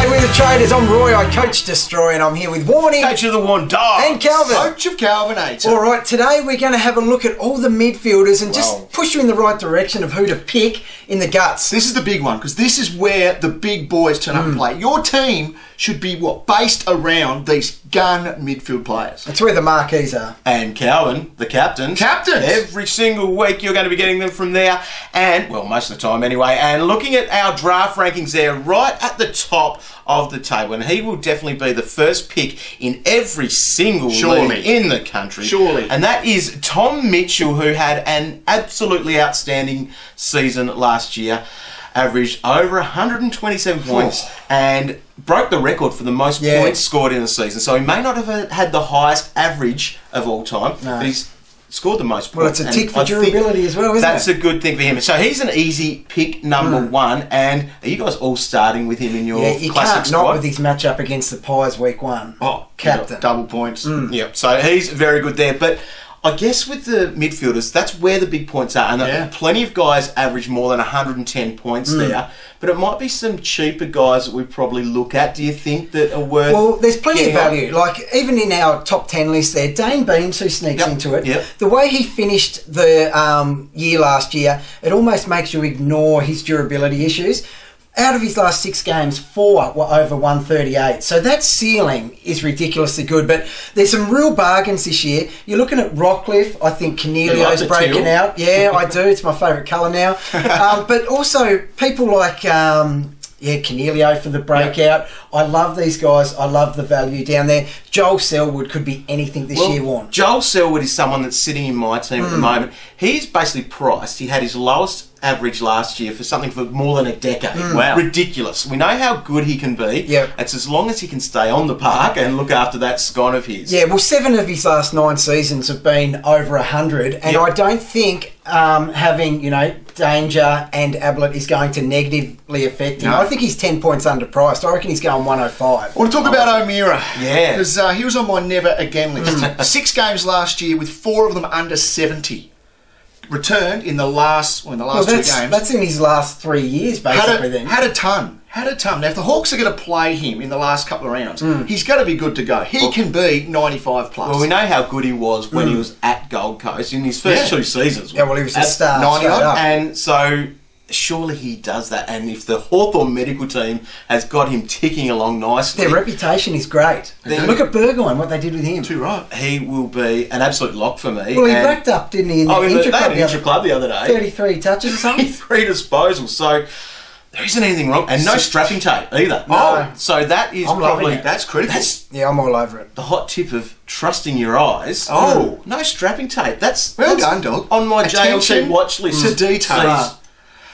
We're the Traders. I'm Roy, I coach Destroy, and I'm here with Warnie. Coach of the One Dog. And Calvin. Coach of Calvinator. All right, today we're going to have a look at all the midfielders and just push you in the right direction of who to pick in the guts. This is the big one, because this is where the big boys turn up and play. Your team should be, based around these gun midfield players. That's where the marquees are. And Calvin, the captains. Captains! Every single week you're going to be getting them from there. And, well, most of the time anyway. And looking at our draft rankings there, right at the top of the table. And he will definitely be the first pick in every single league in the country. Surely. And that is Tom Mitchell, who had an absolutely outstanding season last year. Averaged over 127 points and broke the record for the most points scored in a season. So he may not have had the highest average of all time, but he's scored the most points. Well, it's a tick for durability as well, isn't it? That's a good thing for him. So he's an easy pick, number one. And are you guys all starting with him in your you classic can't squad? not with his matchup against the Pies week one. Oh, captain. Double points. Yep. So he's very good there. But I guess with the midfielders, that's where the big points are. And plenty of guys average more than 110 points there. But it might be some cheaper guys that we probably look at. Do you think that are worth... Well, there's plenty of value. Like, even in our top 10 list there, Dane Beams, who sneaks into it, the way he finished the year last year, it almost makes you ignore his durability issues. Out of his last 6 games, 4 were over 138. So that ceiling is ridiculously good. But there's some real bargains this year. You're looking at Rockcliffe. I think Cornelio's breaking out. Yeah, I do. It's my favourite colour now. But also people like... Cornelio for the breakout. I love these guys. I love the value down there. Joel Selwood could be anything this year, Warren. Joel Selwood is someone that's sitting in my team at the moment. He's basically priced. He had his lowest average last year for something for more than a decade. Wow. Ridiculous. We know how good he can be. It's as long as he can stay on the park and look after that scone of his. Yeah, well, 7 of his last 9 seasons have been over 100, and I don't think having, Danger and Ablett is going to negatively affect him. I think he's 10 points underpriced. I reckon he's going 105. I want to talk about O'Meara. Yeah. Because he was on my never again list. 6 games last year with 4 of them under 70. Returned in the last 2 games. That's in his last 3 years, basically. Had a ton. Now, if the Hawks are going to play him in the last couple of rounds, he's got to be good to go. He can be 95 plus. Well, we know how good he was when he was at Gold Coast in his first 2 seasons. Yeah, well, he was a star. 90 and so surely he does that. And if the Hawthorn medical team has got him ticking along nicely, their reputation is great. Look at Burgoyne, what they did with him. Too right. He will be an absolute lock for me. Well, he racked up, didn't he, in the intra-club the other day. 33 touches or something. 33 disposals. So there isn't anything wrong. And no strapping tape either. No. So that is that's critical. I'm all over it. The hot tip of trusting your eyes. No strapping tape. That's done, dog. On my JLT watch list. To detail.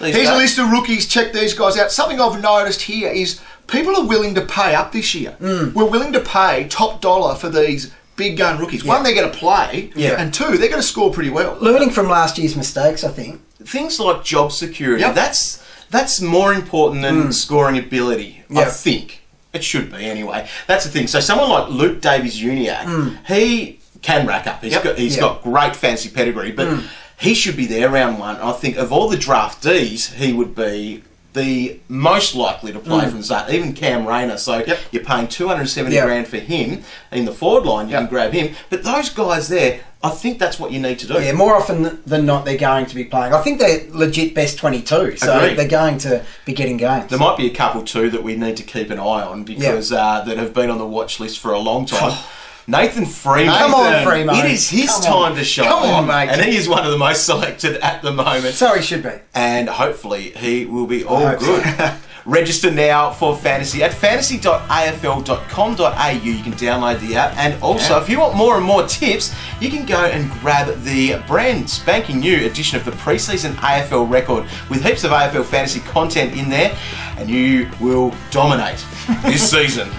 Here's a list of rookies. Check these guys out. Something I've noticed here is people are willing to pay up this year. We're willing to pay top dollar for these big gun rookies. One, they're going to play, and 2, they're going to score pretty well. Learning from last year's mistakes, I think. Things like job security. That's more important than scoring ability. I think it should be anyway. That's the thing. So someone like Luke Davies-Uniacke, he can rack up. He's got great fancy pedigree, but he should be there round 1. I think of all the draftees, he would be the most likely to play from the start. Even Cam Rayner. So you're paying 270 grand for him in the forward line. You can grab him. But those guys there, I think that's what you need to do. Yeah, more often than not, they're going to be playing. I think they're legit best 22, so they're going to be getting games. There might be a couple too that we need to keep an eye on because that have been on the watch list for a long time. Nathan Freeman. Come on, Freeman. It is his time to shine. Come on, mate. And he is one of the most selected at the moment. So he should be. And hopefully he will be all good. Register now for Fantasy at fantasy.afl.com.au. You can download the app. And also, if you want more and more tips, you can go and grab the brand spanking new edition of the preseason AFL record with heaps of AFL fantasy content in there. And you will dominate this season.